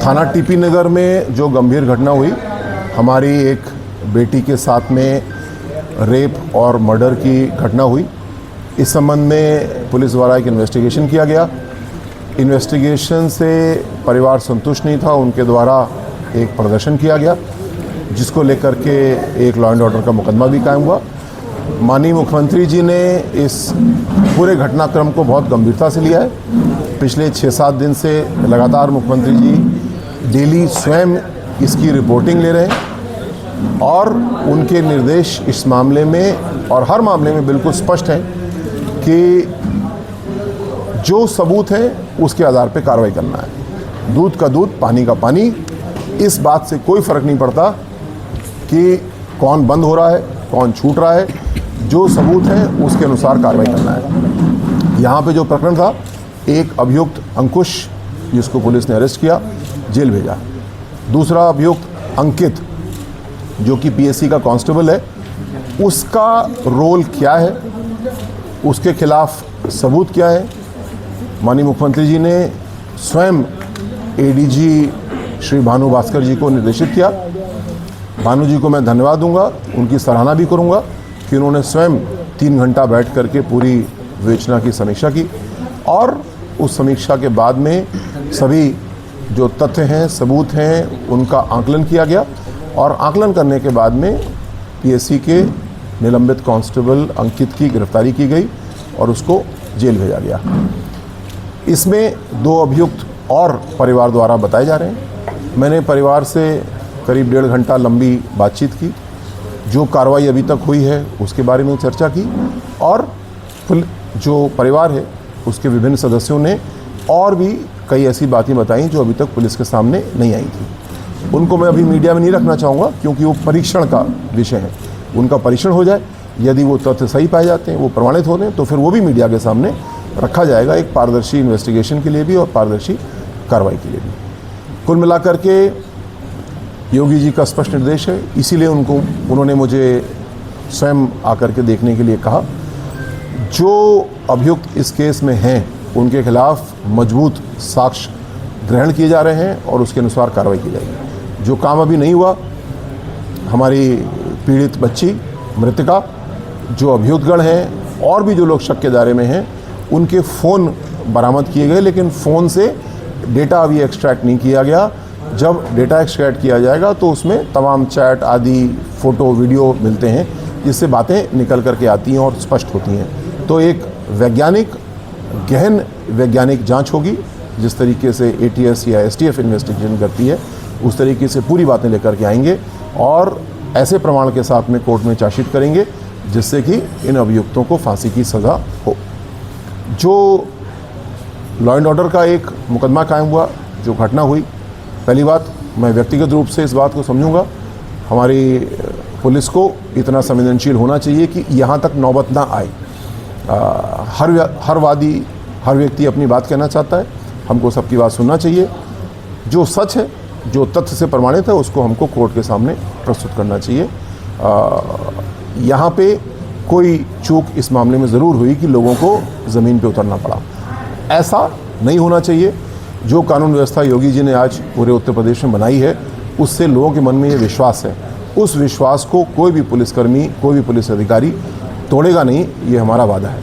थाना टीपी नगर में जो गंभीर घटना हुई, हमारी एक बेटी के साथ में रेप और मर्डर की घटना हुई। इस संबंध में पुलिस द्वारा एक इन्वेस्टिगेशन किया गया। इन्वेस्टिगेशन से परिवार संतुष्ट नहीं था, उनके द्वारा एक प्रदर्शन किया गया जिसको लेकर के एक लॉ एंड ऑर्डर का मुकदमा भी कायम हुआ। माननीय मुख्यमंत्री जी ने इस पूरे घटनाक्रम को बहुत गंभीरता से लिया है। पिछले 6-7 दिन से लगातार मुख्यमंत्री जी डेली स्वयं इसकी रिपोर्टिंग ले रहे हैं और उनके निर्देश इस मामले में और हर मामले में बिल्कुल स्पष्ट हैं कि जो सबूत हैं उसके आधार पर कार्रवाई करना है। दूध का दूध, पानी का पानी, इस बात से कोई फ़र्क नहीं पड़ता कि कौन बंद हो रहा है, कौन छूट रहा है। जो सबूत हैं उसके अनुसार कार्रवाई करना है। यहाँ पे जो प्रकरण था, एक अभियुक्त अंकुश जिसको पुलिस ने अरेस्ट किया, जेल भेजा। दूसरा अभियुक्त अंकित जो कि पीएससी का कांस्टेबल है, उसका रोल क्या है, उसके खिलाफ सबूत क्या है। माननीय मुख्यमंत्री जी ने स्वयं एडीजी श्री भानु भास्कर जी को निर्देशित किया। भानु जी को मैं धन्यवाद दूंगा, उनकी सराहना भी करूंगा कि उन्होंने स्वयं 3 घंटा बैठ करके पूरी विवेचना की समीक्षा की और उस समीक्षा के बाद में सभी जो तथ्य हैं, सबूत हैं, उनका आकलन किया गया और आकलन करने के बाद में पीएससी के निलंबित कांस्टेबल अंकित की गिरफ्तारी की गई और उसको जेल भेजा गया। इसमें 2 अभियुक्त और परिवार द्वारा बताए जा रहे हैं। मैंने परिवार से करीब 1.5 घंटा लंबी बातचीत की, जो कार्रवाई अभी तक हुई है उसके बारे में चर्चा की और जो परिवार है उसके विभिन्न सदस्यों ने और भी कई ऐसी बातें बताई जो अभी तक पुलिस के सामने नहीं आई थी। उनको मैं अभी मीडिया में नहीं रखना चाहूँगा क्योंकि वो परीक्षण का विषय है। उनका परीक्षण हो जाए, यदि वो तथ्य सही पाए जाते हैं, वो प्रमाणित होते हैं, तो फिर वो भी मीडिया के सामने रखा जाएगा, एक पारदर्शी इन्वेस्टिगेशन के लिए भी और पारदर्शी कार्रवाई के लिए भी। कुल मिलाकर के योगी जी का स्पष्ट निर्देश है, इसीलिए उन्होंने मुझे स्वयं आकर के देखने के लिए कहा। जो अभियुक्त इस केस में हैं उनके खिलाफ मजबूत साक्ष्य ग्रहण किए जा रहे हैं और उसके अनुसार कार्रवाई की जाएगी। जो काम अभी नहीं हुआ, हमारी पीड़ित बच्ची मृतका, जो अभियुक्तगण हैं और भी जो लोग शक के दायरे में हैं, उनके फ़ोन बरामद किए गए, लेकिन फ़ोन से डेटा अभी एक्सट्रैक्ट नहीं किया गया। जब डेटा एक्सट्रैक्ट किया जाएगा तो उसमें तमाम चैट आदि, फ़ोटो, वीडियो मिलते हैं जिससे बातें निकल करके आती हैं और स्पष्ट होती हैं। तो एक गहन वैज्ञानिक जांच होगी, जिस तरीके से एटीएस या एसटीएफ इन्वेस्टिगेशन करती है उस तरीके से पूरी बातें लेकर के आएंगे और ऐसे प्रमाण के साथ में कोर्ट में चार्जशीट करेंगे जिससे कि इन अभियुक्तों को फांसी की सज़ा हो। जो लॉ एंड ऑर्डर का एक मुकदमा कायम हुआ, जो घटना हुई, पहली बात मैं व्यक्तिगत रूप से इस बात को समझूंगा, हमारी पुलिस को इतना संवेदनशील होना चाहिए कि यहाँ तक नौबत ना आए। हर वादी, हर व्यक्ति अपनी बात कहना चाहता है, हमको सबकी बात सुनना चाहिए। जो सच है, जो तथ्य से प्रमाणित है, उसको हमको कोर्ट के सामने प्रस्तुत करना चाहिए। यहाँ पे कोई चूक इस मामले में ज़रूर हुई कि लोगों को ज़मीन पे उतरना पड़ा, ऐसा नहीं होना चाहिए। जो कानून व्यवस्था योगी जी ने आज पूरे उत्तर प्रदेश में बनाई है, उससे लोगों के मन में ये विश्वास है। उस विश्वास को कोई भी पुलिसकर्मी, कोई भी पुलिस अधिकारी तोड़ेगा नहीं, ये हमारा वादा है।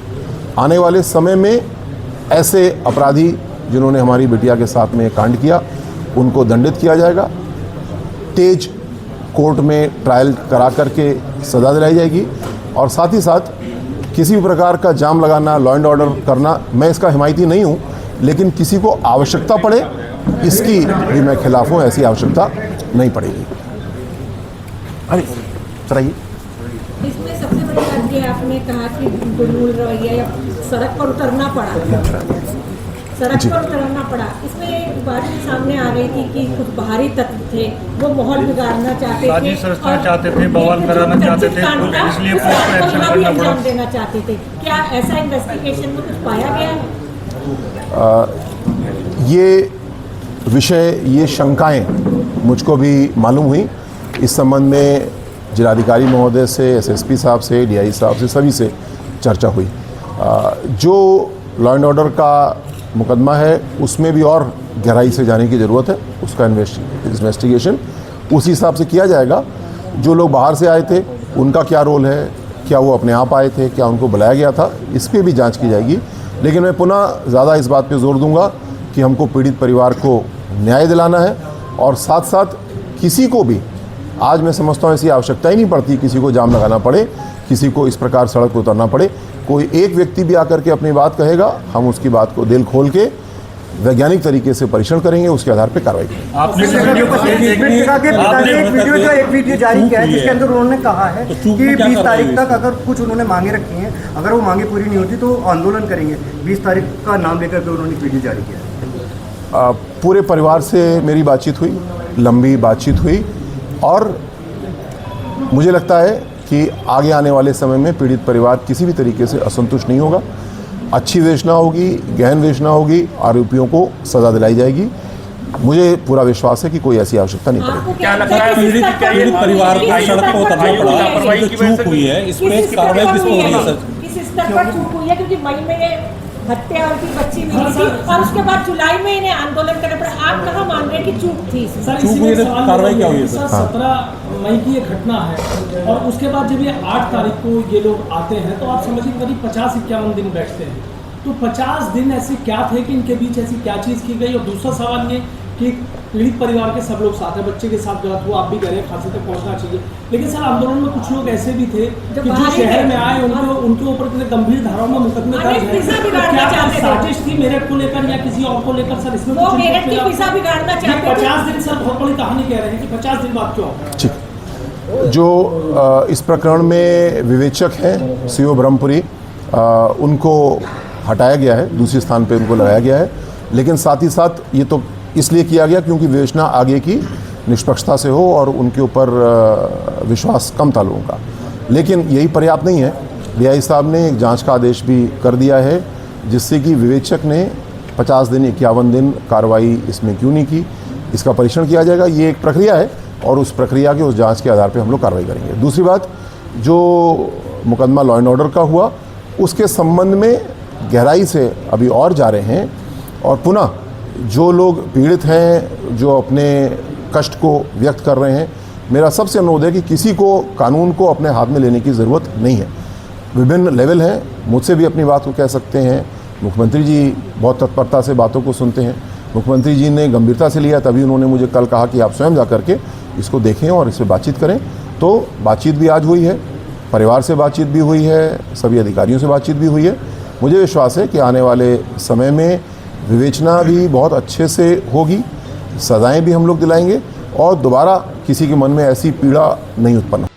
आने वाले समय में ऐसे अपराधी जिन्होंने हमारी बिटिया के साथ में कांड किया, उनको दंडित किया जाएगा। तेज कोर्ट में ट्रायल करा करके सज़ा दिलाई जाएगी और साथ ही साथ किसी भी प्रकार का जाम लगाना, लॉ एंड ऑर्डर करना, मैं इसका हिमायती नहीं हूँ, लेकिन किसी को आवश्यकता पड़े इसकी भी मैं खिलाफ हूँ। ऐसी आवश्यकता नहीं पड़ेगी। अरे चलिए, इसमें सबसे बड़ी बात ये आपने कहा कि दुर्मूल रवैया या सड़क पर उतरना पड़ा, इसमें एक बात सामने आ रही थी कि कुछ बाहरी तत्व थे, वो माहौल बिगाड़ना चाहते थे, साजिश रचना चाहते थे, बवाल कराना चाहते थे, इसलिए पुलिस को एक्शन करना पड़ा, देना चाहते थे। क्या ऐसा इन्वेस्टिगेशन में कुछ पाया गया है? ये विषय, ये शंकाएं मुझको भी मालूम हुई। इस संबंध में जिलाधिकारी महोदय से, एसएसपी साहब से, डीआई साहब से, सभी से चर्चा हुई। जो लॉ एंड ऑर्डर का मुकदमा है उसमें भी और गहराई से जाने की ज़रूरत है। उसका इन्वेस्टिगेशन उसी हिसाब से किया जाएगा। जो लोग बाहर से आए थे उनका क्या रोल है, क्या वो अपने आप आए थे, क्या उनको बुलाया गया था, इस पर भी जांच की जाएगी। लेकिन मैं पुनः ज़्यादा इस बात पे जोर दूंगा कि हमको पीड़ित परिवार को न्याय दिलाना है, और साथ साथ किसी को भी, आज मैं समझता हूँ ऐसी आवश्यकता ही नहीं पड़ती किसी को जाम लगाना पड़े, किसी को इस प्रकार सड़क पर उतरना पड़े। कोई एक व्यक्ति भी आकर के अपनी बात कहेगा, हम उसकी बात को दिल खोल के वैज्ञानिक तरीके से परीक्षण करेंगे, उसके आधार पर कार्रवाई करेंगे। आपने एक वीडियो जारी किया है जिसके अंदर उन्होंने कहा है कि 20 तारीख तक अगर कुछ उन्होंने मांगे रखी हैं, अगर वो मांगे पूरी नहीं होती तो आंदोलन करेंगे। 20 तारीख का नाम लेकर के उन्होंने वीडियो जारी किया है। पूरे परिवार से मेरी बातचीत हुई, लंबी बातचीत हुई, और मुझे लगता है कि आगे आने वाले समय में पीड़ित परिवार किसी भी तरीके से असंतुष्ट नहीं होगा। अच्छी विवेचना होगी, गहन विवेचना होगी, आरोपियों को सज़ा दिलाई जाएगी। मुझे पूरा विश्वास है कि कोई ऐसी आवश्यकता नहीं पड़ेगी। क्या लगता है पीड़ित परिवार को सड़क पर उतरना पड़ा, जो चूक हुई है इस पे कार्रवाई किस पे हो रही है सर? किस स्तर पर चूक हुई है? क्योंकि मई में ये हत्या हुई थी, बच्ची मिली थी, और उसके बाद जुलाई में इन्हें आंदोलन करना पड़ा। आप कहाँ मान रहे हैं कि चूक थी? चूक हुई है, कार्रवाई क्या हुई है सर? 17 मई की ये घटना है, और उसके बाद जब ये 8 तारीख को ये लोग आते हैं तो आप समझिए करीब 50-51 दिन बैठते हैं। तो 50 दिन ऐसे क्या थे कि इनके बीच ऐसी क्या चीज़ की गई? और दूसरा सवाल ये कि पीड़ित परिवार के सब लोग साथ हैं, बच्चे के साथ गलत हुआ, आप भी कह रहे हैं फांसी तक पहुंचना चाहिए, लेकिन सर आंदोलन में कुछ लोग ऐसे भी थे कि जो शहर में आए उनके ऊपर कितने गंभीर धाराओं में मुकदमे दर्ज है। क्या साजिश थी मेरठ को लेकर या किसी और को लेकर सर? इसमें 50 दिन सर बहुत बड़ी कहानी कह रहे हैं कि 50 दिन बाद क्यों? ठीक, जो इस प्रकरण में विवेचक हैं सीओ ब्रह्मपुरी, उनको हटाया गया है, दूसरे स्थान पे उनको लगाया गया है। लेकिन साथ ही साथ ये तो इसलिए किया गया क्योंकि विवेचना आगे की निष्पक्षता से हो और उनके ऊपर विश्वास कम था लोगों का। लेकिन यही पर्याप्त नहीं है। डीआई साहब ने एक जांच का आदेश भी कर दिया है, जिससे कि विवेचक ने 50 दिन 51 दिन कार्रवाई इसमें क्यों नहीं की, इसका परीक्षण किया जाएगा। ये एक प्रक्रिया है, और उस प्रक्रिया के उस जाँच के आधार पर हम लोग कार्रवाई करेंगे। दूसरी बात, जो मुकदमा लॉ एंड ऑर्डर का हुआ, उसके संबंध में गहराई से अभी और जा रहे हैं, और पुनः जो लोग पीड़ित हैं, जो अपने कष्ट को व्यक्त कर रहे हैं, मेरा सबसे अनुरोध है कि किसी को कानून को अपने हाथ में लेने की ज़रूरत नहीं है। विभिन्न लेवल हैं, मुझसे भी अपनी बात को कह सकते हैं। मुख्यमंत्री जी बहुत तत्परता से बातों को सुनते हैं। मुख्यमंत्री जी ने गंभीरता से लिया, तभी उन्होंने मुझे कल कहा कि आप स्वयं जा करके इसको देखें और इससे बातचीत करें। तो बातचीत भी आज हुई है, परिवार से बातचीत भी हुई है, सभी अधिकारियों से बातचीत भी हुई है। मुझे विश्वास है कि आने वाले समय में विवेचना भी बहुत अच्छे से होगी, सज़ाएं भी हम लोग दिलाएंगे, और दोबारा किसी के मन में ऐसी पीड़ा नहीं उत्पन्न